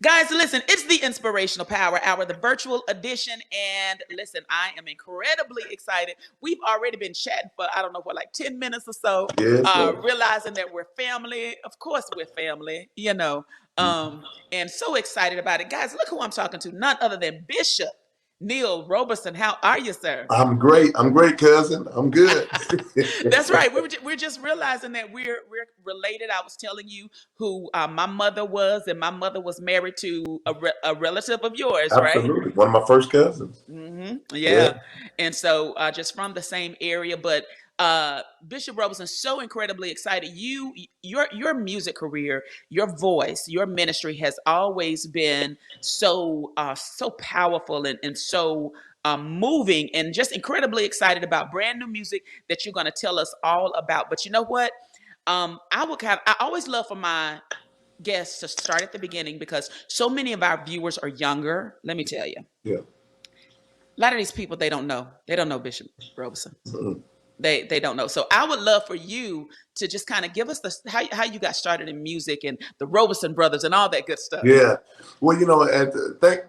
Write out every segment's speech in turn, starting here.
Guys, listen, it's the Inspirational Power Hour, the virtual edition. And listen, I am incredibly excited. We've already been chatting for, I don't know, for like 10 minutes or so, Yes, sir. realizing that we're family. Of course, we're family, and so excited about it. Guys, look who I'm talking to, none other than Bishop Neal Roberson. How are you, sir? I'm great. I'm great, cousin. I'm good. That's right. We're just realizing that we're related. I was telling you who my mother was, and my mother was married to a relative of yours, right? Absolutely. One of my first cousins. Yeah. Yeah, and so just from the same area, but Bishop Roberson, so incredibly excited. Your music career, your voice, your ministry has always been so powerful and so moving, and just incredibly excited about brand new music that you're going to tell us all about. But you know what? I always love for my guests to start at the beginning because so many of our viewers are younger. Let me tell you, Yeah. a lot of these people they don't know Bishop Robeson. Mhm. They don't know. So I would love for you to just kind of give us the how you got started in music and the Robeson brothers and all that good stuff. Yeah. Well,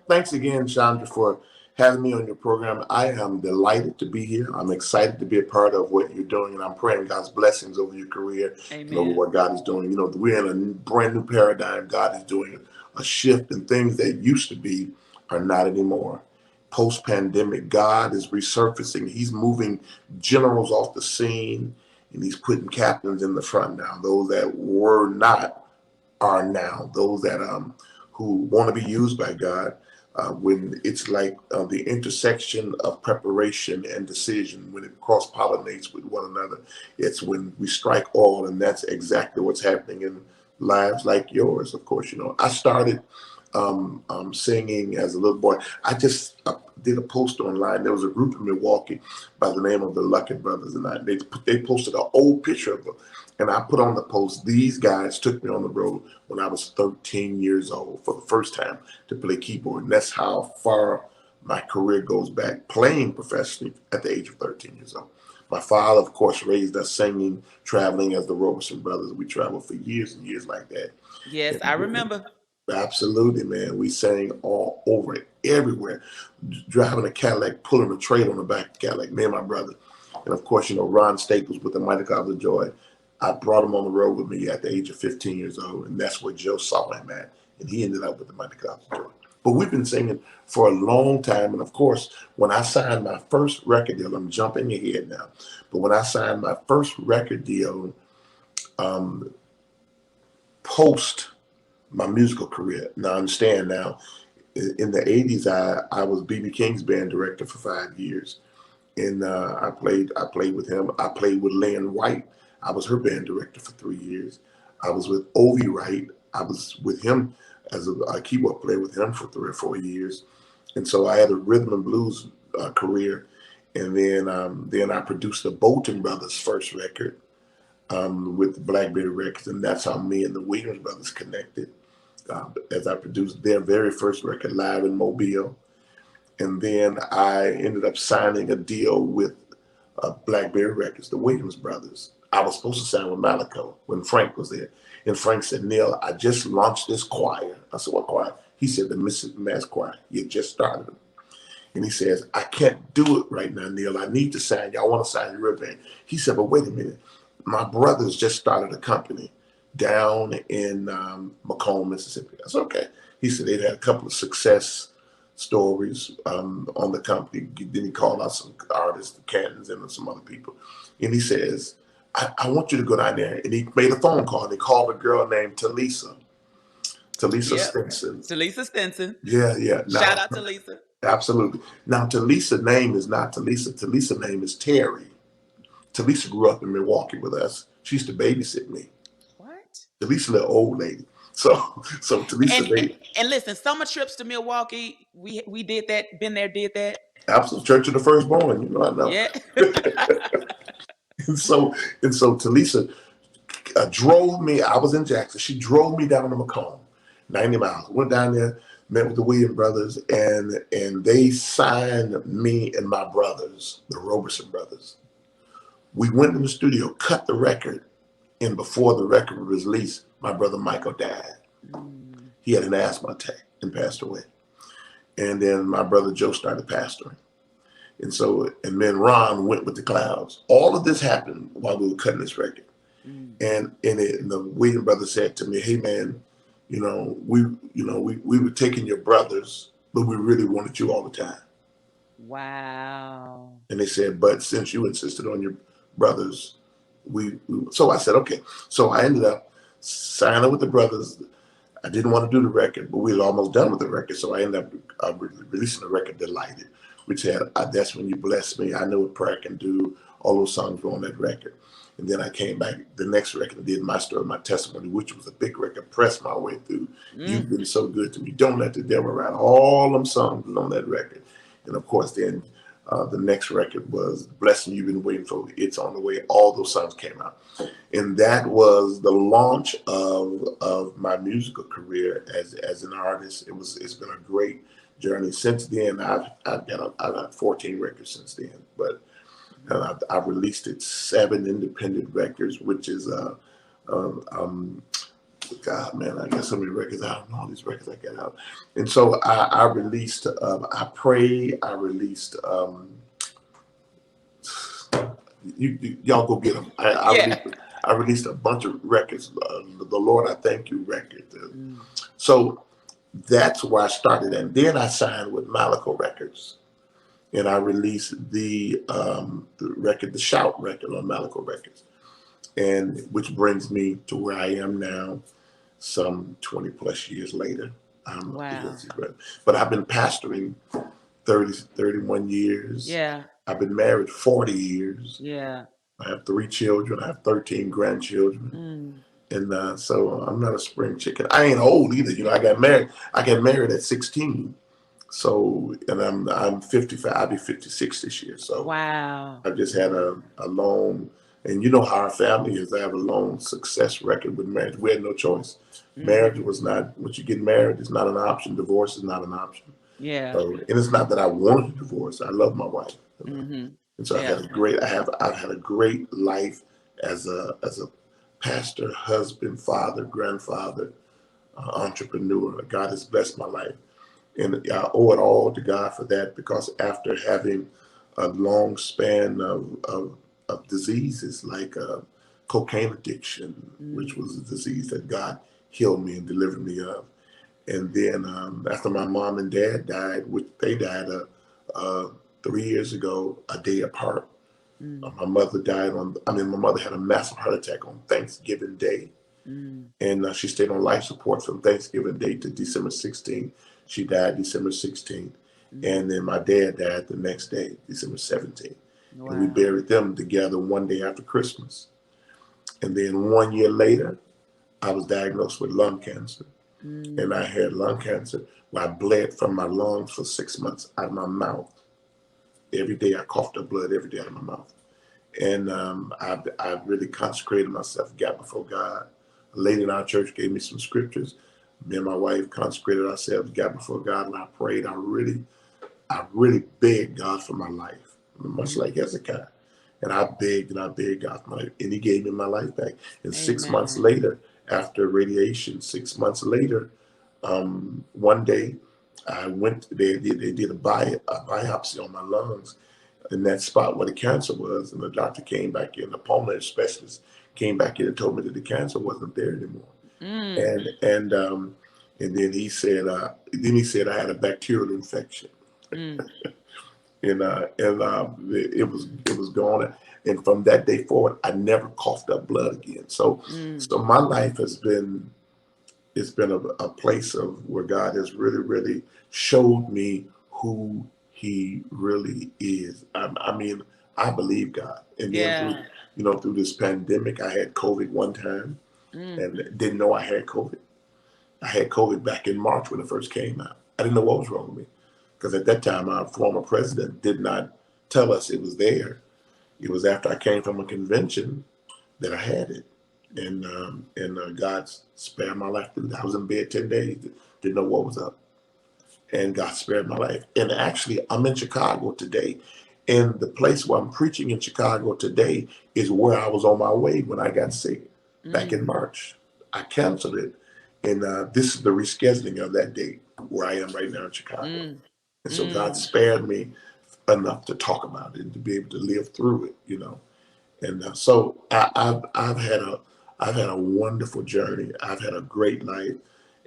thanks again, Chandra, for having me on your program. I am delighted to be here. I'm excited to be a part of what you're doing, and I'm praying God's blessings over your career and over Amen. what God is doing. We're in a brand new paradigm. God is doing a shift, and things that used to be are not anymore. Post pandemic, God is resurfacing. He's moving generals off the scene, and He's putting captains in the front now. Those that were not are now, those that who want to be used by God. When it's like the intersection of preparation and decision, when it cross pollinates with one another, it's when we strike all, and that's exactly what's happening in lives like yours. Of course, I started singing as a little boy. I just did a post online. There was a group in Milwaukee by the name of the Lucky Brothers, and they posted an old picture of them. And I put on the post, these guys took me on the road when I was 13 years old for the first time to play keyboard. And that's how far my career goes back, playing professionally at the age of 13 years old. My father, of course, raised us singing, traveling as the Roberson Brothers. We traveled for years and years like that. Yes, I And remember. absolutely, man. We sang all over it, everywhere. Driving a Cadillac, pulling a trailer on the back of the Cadillac, me and my brother. And of course, Ron Staples with the Mighty Clouds of Joy. I brought him on the road with me at the age of 15 years old, and that's where Joe saw him at. And he ended up with the Mighty Clouds of Joy. But we've been singing for a long time. And of course, when I signed my first record deal, I'm jumping ahead now, but when I signed my first record deal, um, post my musical career. Now, I understand now, in the 80s, I was B.B. King's band director for 5 years. And I played with him. I played with Lynn White. I was her band director for 3 years. I was with Ovi Wright. I was with him as a keyboard player with him for 3 or 4 years. And so I had a rhythm and blues career. And then I produced the Bolton Brothers' first record with the Blackberry Records. And that's how me and the Williams Brothers connected, as I produced their very first record live in Mobile. And then I ended up signing a deal with Blackberry Records, the Williams Brothers. I was supposed to sign with Malaco when Frank was there. And Frank said, Neal, I just launched this choir. I said, what choir? He said, the Mississippi Mass Choir. You just started it. And he says, I can't do it right now, Neal. I need to sign you. I want to sign your band. He said, but wait a minute. My brothers just started a company down in Macomb, Mississippi. I said, okay. He said they'd had a couple of success stories on the company. Then he called out some artists, the Cantons and some other people. And he says, I want you to go down there. And he made a phone call. And he called a girl named Talisa Yep. Stinson. To Lisa Stinson. Yeah, yeah. Shout Now, out to Lisa. absolutely. Now, Talisa name is not Talisa. Talisa name is Terry. Talisa grew up in Milwaukee with us. She used to babysit me. What? Talisa, little old lady. So And, Talisa, and they and listen, summer trips to Milwaukee, we did that, been there, did that. absolute Church of the Firstborn. I know. Yeah. And so Talisa drove me. I was in Jackson. She drove me down to Macomb, 90 miles. Went down there, met with the Williams brothers, and they signed me and my brothers, the Roberson brothers. We went in the studio, cut the record, and before the record was released, my brother Michael died. Mm. He had an asthma attack and passed away. And then my brother Joe started pastoring. And so, and then Ron went with the clouds. All of this happened while we were cutting this record. Mm. And the William brother said to me, "Hey man, we were taking your brothers, but we really wanted you all the time." Wow. And they said, "But since you insisted on your brothers, so I said, okay." So I ended up signing with the brothers. I didn't want to do the record, but we were almost done with the record. So I ended up releasing the record, Delighted, which had That's When You Bless Me, I Know What Prayer Can Do. All those songs were on that record. And then I came back the next record and did My Story, My Testimony, which was a big record, Pressed My Way Through. You've Been So Good to Me, Don't Let the Devil Ride. All them songs was on that record. And of course, then the next record was Blessing You've Been Waiting For, It's On The Way. All those songs came out. And that was the launch of my musical career as an artist. It's been a great journey. Since then, I've got 14 records since then. But I've released 7 independent records, which is God, man, I got so many records out, and all these records I got out. And so I released I Pray. I released y'all go get them. Yeah. I released a bunch of records. The Lord I Thank You record. So that's where I started, and then I signed with Malaco Records, and I released the record, the Shout record on Malaco Records, and which brings me to where I am now, some 20 plus years later. Wow. But I've been pastoring 31 years. Yeah. I've been married 40 years. Yeah. I have 3 children. I have 13 grandchildren. And so I'm not a spring chicken. I ain't old either. I got married. At 16. So, and I'm 55. I'll be 56 this year. So Wow. I've just had a long, and you know how our family is. I have a long success record with marriage. We had no choice. Marriage was not, once you get married, it's not an option. Divorce is not an option. Yeah. So, and it's not that I wanted a divorce. I love my wife. And so Yeah. I've had a great life as a pastor, husband, father, grandfather, entrepreneur. God has blessed my life. And I owe it all to God for that, because after having a long span of diseases like cocaine addiction, which was a disease that God healed me and delivered me of. And then after my mom and dad died, which they died 3 years ago, a day apart. My mother died my mother had a massive heart attack on Thanksgiving Day. And she stayed on life support from Thanksgiving Day to December 16th. She died December 16th. And then my dad died the next day, December 17th. Wow. And we buried them together one day after Christmas. And then 1 year later, I was diagnosed with lung cancer. And I had lung cancer where I bled from my lungs for 6 months out of my mouth. Every day I coughed up blood every day out of my mouth. And I really consecrated myself, got before God. A lady in our church gave me some scriptures. Me and my wife consecrated ourselves, got before God, and I prayed. I really begged God for my life, much like Hezekiah. And I begged God for my life, and He gave me my life back. And 6 months later, after radiation, 6 months later, one day I went. They did a biopsy on my lungs, in that spot where the cancer was, and the doctor came back in. The pulmonary specialist came back in and told me that the cancer wasn't there anymore. And then he said I had a bacterial infection. And it was gone. And from that day forward, I never coughed up blood again. So my life has been, it's been a place of where God has really, really showed me who He really is. I mean, I believe God. And then through this pandemic, I had COVID one time and didn't know I had COVID. I had COVID back in March when it first came out. I didn't know what was wrong with me, because at that time our former president did not tell us it was there. It was after I came from a convention that I had it. And God spared my life. I was in bed 10 days, didn't know what was up. And God spared my life. And actually, I'm in Chicago today. And the place where I'm preaching in Chicago today is where I was on my way when I got sick back in March. I canceled it. And this is the rescheduling of that date where I am right now in Chicago. Mm, And so God mm. spared me enough to talk about it and to be able to live through it, you know. And so I've had a wonderful journey. I've had a great life,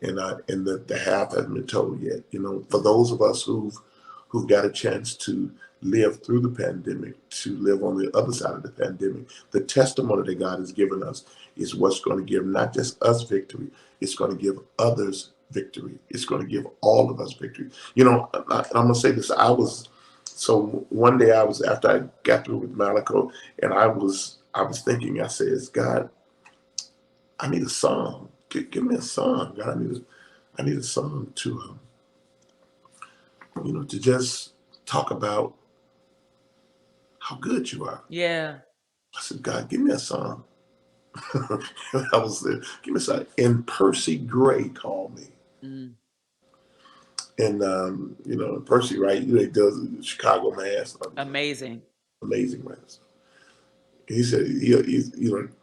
and the half hasn't been told yet. You know, for those of us who've got a chance to live through the pandemic, to live on the other side of the pandemic, the testimony that God has given us is what's going to give not just us victory, it's going to give others victory. It's going to give all of us victory. You know, I'm going to say this. So one day I was, after I got through with Malachi, and I was thinking, I says, God, I need a song. Give me a song. God, I need a song to, to just talk about how good you are. Yeah. I said, God, give me a song. I was there. Give me a song. And Percy Gray called me. Mm. And, Percy, right, he does Chicago Mass. Amazing. Amazing Mass. He said,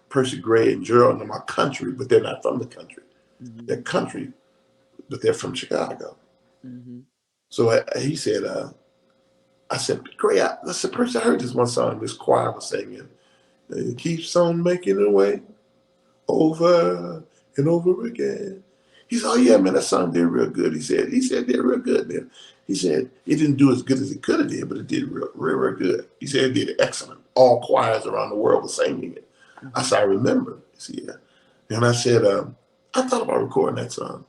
Percy Gray and Gerald are my country, but they're not from the country. Mm-hmm. They're country, but they're from Chicago. Mm-hmm. So he said, I said, Gray, I said, Percy, I heard this one song this choir was singing. It keeps on making it way over and over again. He said, oh yeah, man, that song did real good. He said it did real good, man. He said it didn't do as good as it could have did, but it did real good. He said it did excellent. All choirs around the world were singing it. Mm-hmm. I said, I remember. He said, yeah. And I said, I thought about recording that song.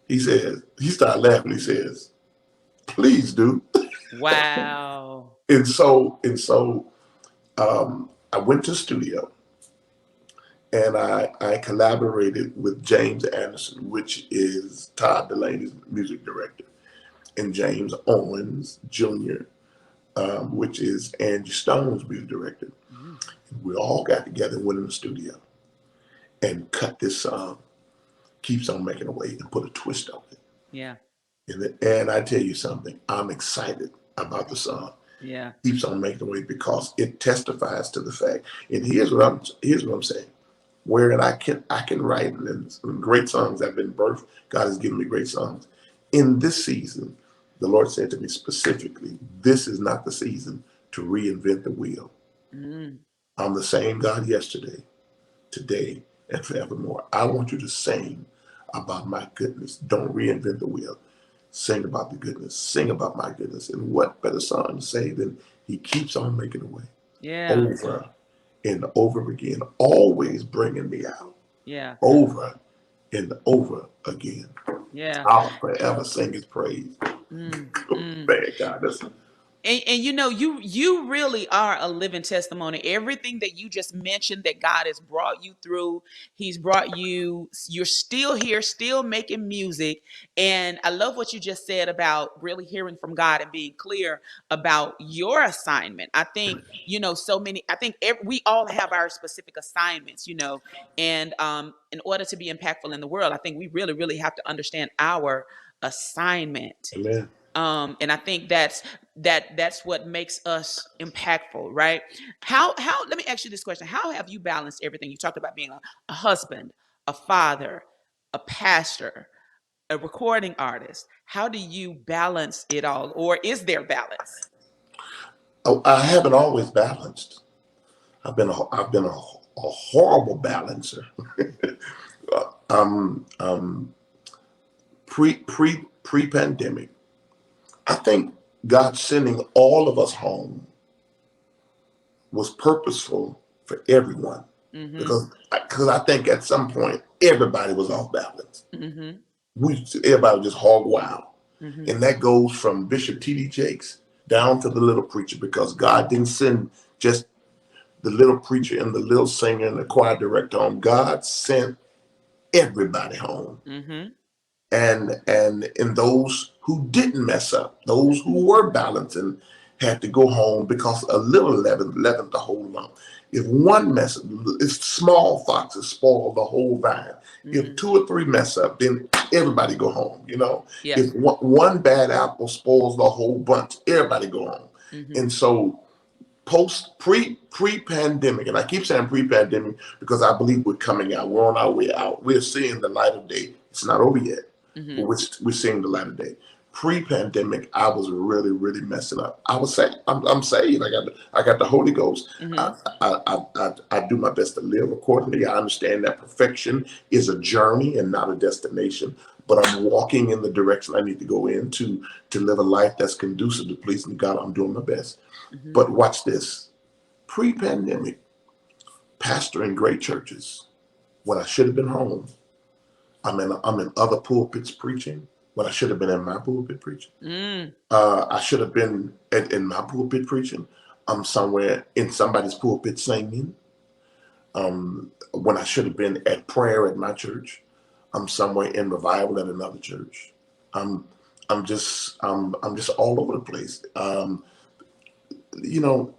He started laughing. He says, please do. Wow. And so I went to the studio and I collaborated with James Anderson, which is Todd Delaney's music director, and James Owens Jr., which is Angie Stone's music director. Mm-hmm. We all got together and went in the studio and cut this song, Keeps on Making a Way, and put a twist on it. Yeah. And I tell you something, I'm excited about the song. Yeah. Keeps on Making a Way because it testifies to the fact. And here's what I'm saying. Wherein I can write, and some great songs have been birthed. God has given me great songs. In this season, the Lord said to me specifically, this is not the season to reinvent the wheel. Mm. I'm the same God yesterday, today, and forevermore. I want you to sing about my goodness. Don't reinvent the wheel. Sing about the goodness. Sing about my goodness. And what better song to say than He keeps on making a way? Yeah. Over and over again, always bringing me out. Yeah. Over and over again. Yeah. I'll forever sing His praise. Mm. Man, God, that's And you really are a living testimony. Everything that you just mentioned that God has brought you through, He's brought you're still here, still making music. And I love what you just said about really hearing from God and being clear about your assignment. I think, we all have our specific assignments, and in order to be impactful in the world, I think we really, really have to understand our assignment. Amen. And I think that's what makes us impactful, right? How let me ask you this question. How have you balanced everything? You talked about being a husband, a father, a pastor, a recording artist. How do you balance it all? Or is there balance? Oh, I haven't always balanced. I've been a horrible balancer. Pre-pandemic, I think God sending all of us home was purposeful for everyone Mm-hmm. because I think at some point everybody was off balance. Mm-hmm. Everybody was just hog wild, Mm-hmm. and that goes from Bishop T.D. Jakes down to the little preacher because God didn't send just the little preacher and the little singer and the choir director home. God sent everybody home. Mm-hmm. And those who didn't mess up, those who were balancing, had to go home because a little leavened the whole lump. If one mess up, if small foxes spoil the whole vine. Mm-hmm. If two or three mess up, then everybody go home. Yeah. If one bad apple spoils the whole bunch, everybody go home. Mm-hmm. And so pre-pandemic, and I keep saying pre-pandemic because I believe we're coming out. We're on our way out. We're seeing the light of day. It's not over yet, but Mm-hmm. we're seeing the light of day. Pre-pandemic, I was really, really messing up. I was saying, I'm saved. I got the Holy Ghost. Mm-hmm. I do my best to live accordingly. I understand that perfection is a journey and not a destination. But I'm walking in the direction I need to go in to live a life that's conducive to pleasing God. I'm doing my best. Mm-hmm. But watch this. Pre-pandemic, pastoring great churches, when I should have been home, I'm in other pulpits preaching when I should have been in my pulpit preaching. Mm. I should have been in my pulpit preaching. I'm somewhere in somebody's pulpit singing. When I should have been at prayer at my church, I'm somewhere in revival at another church. I'm I'm just all over the place. You know,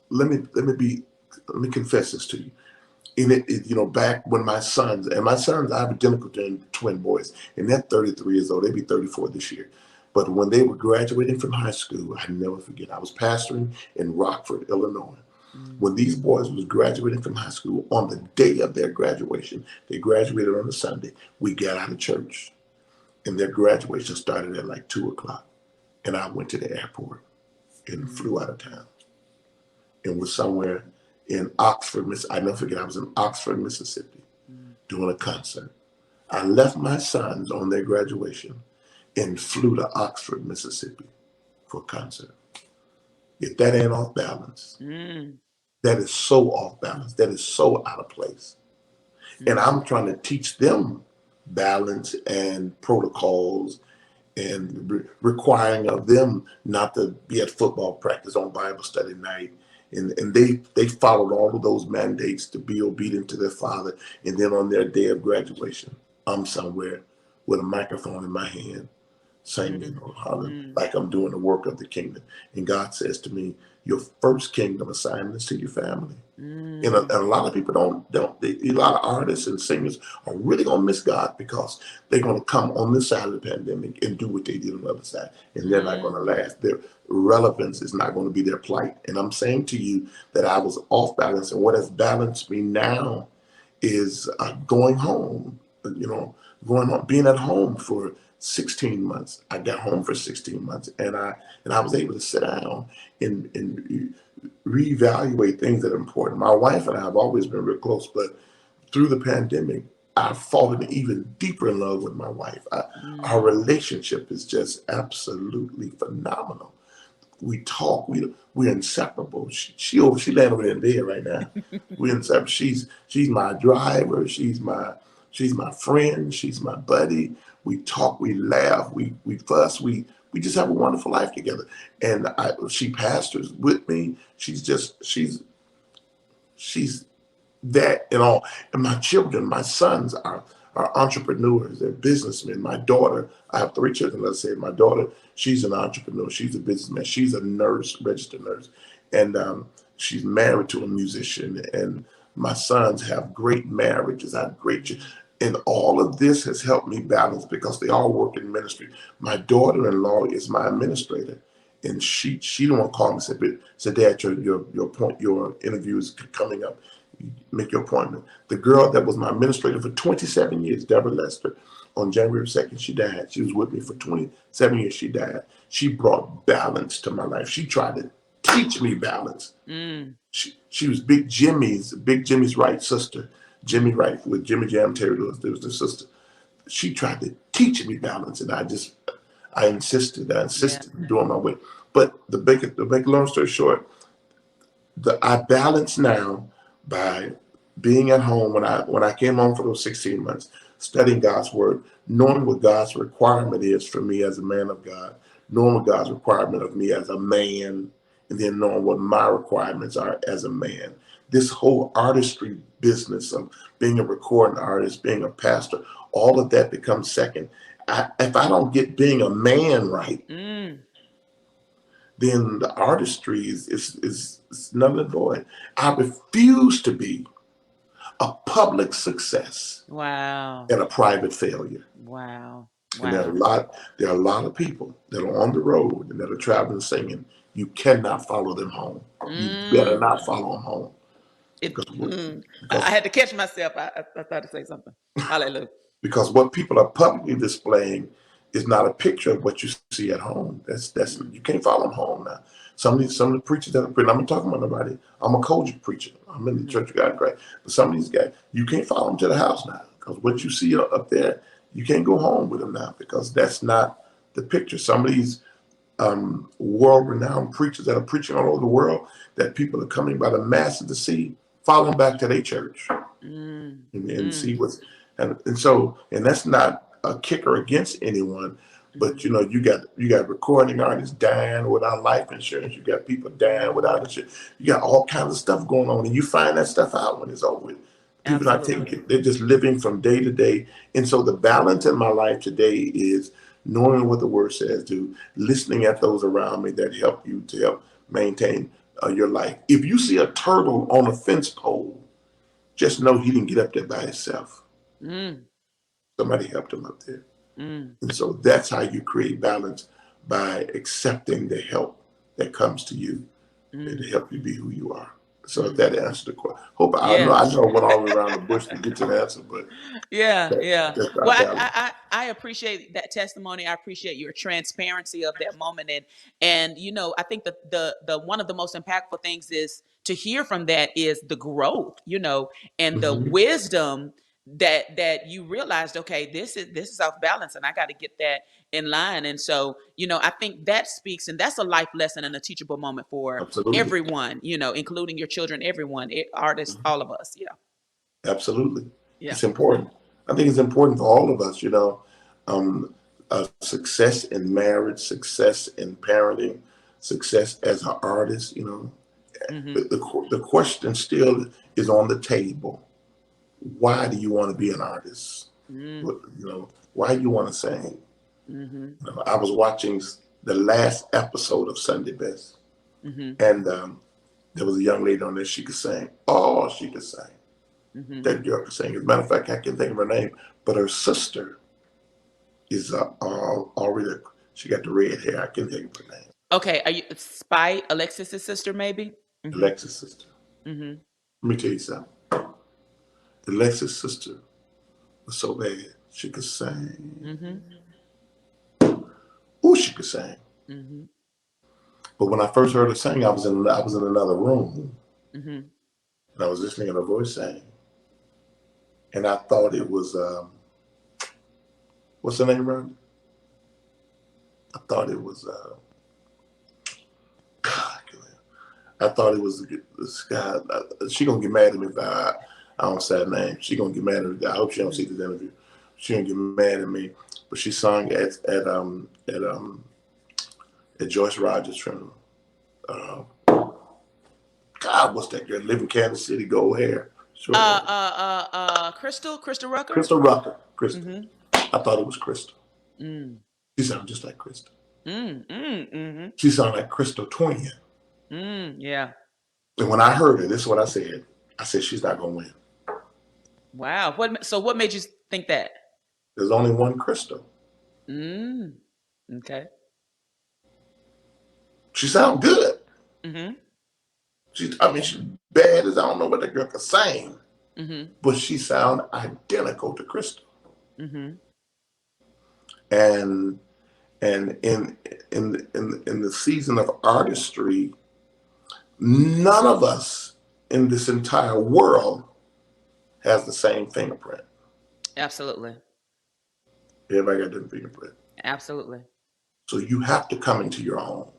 let me confess this to you. Back when my sons, I have identical twin boys, and they're 33 years old. They'll be 34 this year. But when they were graduating from high school, I never forget. I was pastoring in Rockford, Illinois. Mm. When these boys was graduating from high school, on the day of their graduation, they graduated on a Sunday. We got out of church, and their graduation started at like 2 o'clock. And I went to the airport and Mm. flew out of town and was somewhere in Oxford, I never forget, I was in Oxford, Mississippi, Mm. doing a concert. I left my sons on their graduation and flew to Oxford, Mississippi for a concert. If that ain't off balance, Mm. that is so off balance. That is so out of place. And Mm. I'm trying to teach them balance and protocols and requiring of them not to be at football practice on Bible study night. And they followed all of those mandates to be obedient to their father. And then on their day of graduation, I'm somewhere with a microphone in my hand, singing Mm. or hollering Mm. like I'm doing the work of the kingdom. And God says to me, your first kingdom assignment is to your family. And Mm. a lot of people a lot of artists and singers are really going to miss God because they're going to come on this side of the pandemic and do what they did on the other side. And they're not going to Mm. last. Their relevance is not going to be their plight. And I'm saying to you that I was off balance. And what has balanced me now is going home, going on, being at home for 16 months. I got home for 16 months and I was able to sit down and reevaluate things that are important. My wife and I have always been real close, but through the pandemic, I've fallen even deeper in love with my wife. Our Mm. relationship is just absolutely phenomenal. We talk. We're inseparable. She laying over there in bed right now. We're inseparable. She's my driver. She's my friend. She's my buddy. We talk. We laugh. We fuss. We just have a wonderful life together. And she pastors with me. She's that and all. And my children, my sons are entrepreneurs. They're businessmen. My daughter, I have three children. Let's say my daughter, she's an entrepreneur. She's a businessman. She's a nurse, registered nurse, and she's married to a musician. And my sons have great marriages. I have and all of this has helped me balance because they all work in ministry. My daughter-in-law is my administrator. And she don't want to call me and said, Dad, your interview is coming up. Make your appointment. The girl that was my administrator for 27 years, Deborah Lester, on January 2nd, she died. She was with me for 27 years. She died. She brought balance to my life. She tried to teach me balance. Mm. She was Big Jimmy's right sister. Jimmy Wright with Jimmy Jam Terry Lewis. There was the sister. She tried to teach me balance, and I Yeah. insisted in doing my way. But the make a long story short, I balance now by being at home when I came home for those 16 months, studying God's word, knowing what God's requirement is for me as a man of God, knowing what God's requirement of me as a man, and then knowing what my requirements are as a man. This whole artistry business of being a recording artist, being a pastor, all of that becomes second. If I don't get being a man right, Mm. then the artistry is null and void. I refuse to be a public success Wow. and a private failure. Wow. And there are Wow. a lot of people that are on the road and that are traveling singing. You cannot follow them home. You better Mm. not follow them home because I because had to catch myself. I thought to say something. Hallelujah. because what people are publicly displaying is not a picture of what you see at home. That's Mm, you can't follow them home now. Some of the preachers that are preaching, I'm not talking about nobody. I'm a Kojic preacher. I'm in the mhm, Church of God in Christ. But some of these guys, you can't follow them to the house now because what you see up there, you can't go home with them now because that's not the picture. Some of these world-renowned preachers that are preaching all over the world that people are coming by the masses to see, follow them back to their church mm, and mm, see what's and that's not a kicker against anyone, but mhm, you got recording artists dying without life insurance, you got people dying without mm. insurance, you got all kinds of stuff going on, and you find that stuff out when it's over with. People not taking Absolutely. it, they're just living from day to day. And so the balance in my life today is knowing what the word says, to listening at those around me that help you to help maintain your life. If you see a turtle on a fence pole, just know he didn't get up there by himself. Mm, Somebody helped him up there. mm, And so that's how you create balance, by accepting the help that comes to you and to mm, help you be who you are. So if mm. that answers the question, hope Yeah. I know I went all the way around the bush to get to the answer, but Yeah, yeah. that's our Well, balance. I appreciate that testimony. I appreciate your transparency of that moment, and I think that the one of the most impactful things is to hear from that is the growth, and the Hmm. wisdom that you realized. Okay, this is off balance, and I got to get that in line. And so, I think that speaks, and that's a life lesson and a teachable moment for Absolutely. everyone, including your children, everyone, artists, all of us. Yeah, Absolutely. yeah. It's important. I think it's important for all of us, success in marriage, success in parenting, success as an artist, Mm-hmm. the question still is on the table. Why do you want to be an artist? Mm-hmm. Why do you want to sing? Mm-hmm. I was watching the last episode of Sunday Best, Mhm, and there was a young lady on there. She could sing. Oh, she could sing. mhm. That girl could sing. As a matter of fact, I can't think of her name, but her sister is already. She got the red hair. I can't think of her name. Okay, are you Spite, Alexis's sister, maybe? Mhm, Alexis' sister. mhm, Let me tell you something. Alexis' sister was so bad. She could sing. mhm, Oh, she could sing. mhm, But when I first heard her sing, I was in another room mhm. and I was listening to her voice sing, and I thought it was what's her name, Ron? I thought it was God. I thought it was this guy. She gonna get mad at me if I don't say her name. She gonna get mad at me. I hope she don't see this interview. She gonna get mad at me. But she sung at Joyce Rogers' funeral. Uh, God, what's that girl? Live in Kansas City, gold hair, short hair. Crystal Rucker? Crystal Rucker. Crystal. Mhm, I thought it was Crystal. mm, She sounded just like Crystal. mhm, She sounded like Crystal twin. yeah. And when I heard her, this is what I said. I said she's not gonna win. Wow. What made you think that? There's only one Crystal. Mm, okay. She sound good. Mhm, She's bad as I don't know what that girl can sing, mhm, but she sound identical to Crystal. mhm. And in the season of artistry, none of us in this entire world has the same fingerprint. Absolutely. Everybody got a different fingerprint. Absolutely. So you have to come into your own.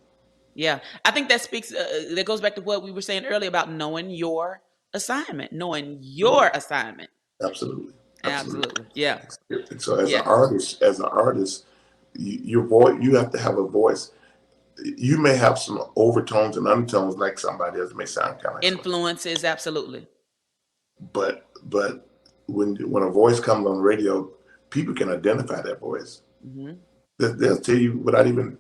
Yeah, I think that speaks. That goes back to what we were saying earlier about knowing your assignment, knowing your assignment. Absolutely. Absolutely. Absolutely. Yeah. And so Yeah. as an artist, your voice, you have to have a voice. You may have some overtones and undertones like somebody else, may sound kind of like somebody, Influences. Absolutely. but when a voice comes on the radio, people can identify that voice. Hmm. They'll tell you without even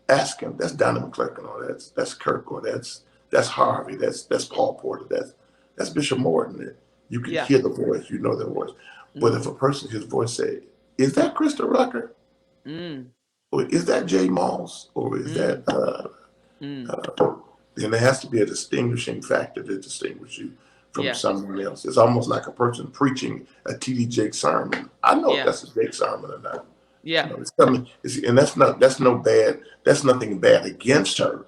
asking. That's Donnie McClurkin, or that's Kirk, or that's Harvey, that's Paul Porter, that's Bishop Morton. You can Yeah. hear the voice, you know their voice. But if a Hmm. person, his voice say, "Is that Krista Rucker?" Mm. Or is that J Moss? Or is that, Mm. Mm. then there has to be a distinguishing factor to distinguish you from Yeah. someone else. It's almost like a person preaching a T.D. Jakes sermon. I know if Yeah. that's a Jakes sermon or not. Yeah. It's coming, and that's no bad. That's nothing bad against her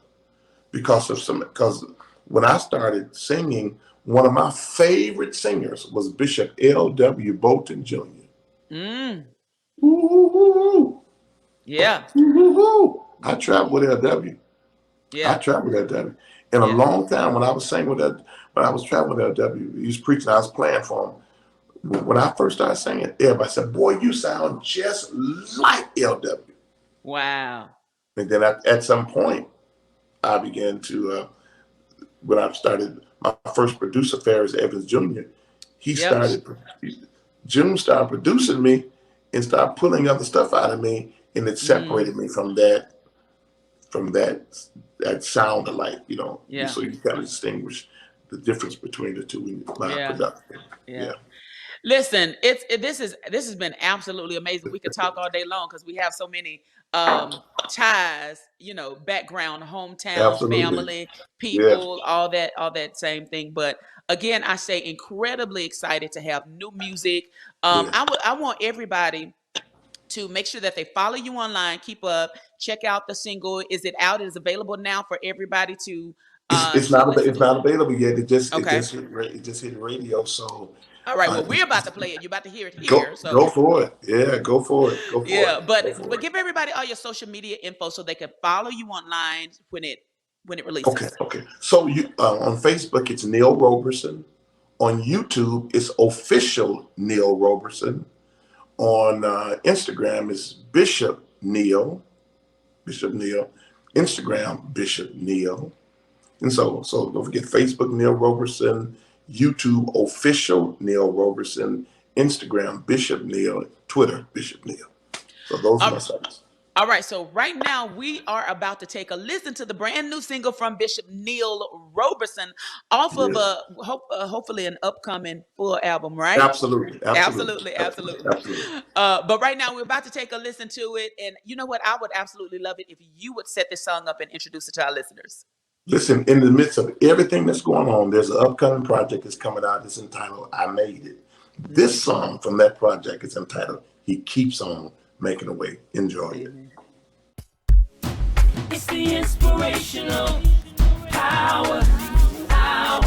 because when I started singing, one of my favorite singers was Bishop L.W. Bolton Jr. Mm. Ooh, Yeah. ooh. I traveled Yeah. with L.W. I Yeah. traveled with L.W. In a Yeah. long time when I was singing with that, when I was traveling with L.W., he was preaching, I was playing for him. When I first started singing, everybody said, "Boy, you sound just like L.W." Wow. And then at some point, I began to, when I started, my first producer, Ferris Evans Jr., he Yep. started, June started producing me and started pulling other stuff out of me, and it Mm. separated me from that sound alike, Yeah. so you kind of distinguish the difference between the two in my Yeah. production. Yeah. Yeah. Listen, this has been absolutely amazing. We could talk all day long because we have so many ties, background, hometown, Absolutely. family, Yeah. people, all that same thing. But again, I say incredibly excited to have new music. Yeah. I want everybody to make sure that they follow you online, keep up, check out the single. Is it out? It is available now for everybody to listen It's to. not available yet. Okay. It just hit radio. So All right. uh, Well, we're about to play it. You're about to hear it here. go So for it. Yeah, go for it. Go for it. yeah, Go but for it. give everybody all your social media info so they can follow you online when it Okay, releases. okay. So you on Facebook, it's Neal Roberson. On YouTube, it's official Neal Roberson. On Instagram, it's Bishop Neal. Instagram, Bishop Neal. And so don't forget Facebook, Neal Roberson. YouTube, official Neal Roberson. Instagram, Bishop Neal. Twitter, Bishop Neal. So those are my Um, sites. all right, so right now we are about to take a listen to the brand new single from Bishop Neal Roberson off of Yes, hopefully an upcoming full album, right? absolutely, absolutely, Absolutely, absolutely, absolutely. absolutely. But right now we're about to take a listen to it, and you know what? I would absolutely love it if you would set this song up and introduce it to our listeners. Listen, in the midst of everything that's going on, there's an upcoming project that's coming out. It's entitled "I Made It." This Mm, song from that project is entitled "He Keeps On Making a Way." Enjoy it. amen. It's the inspirational power hour.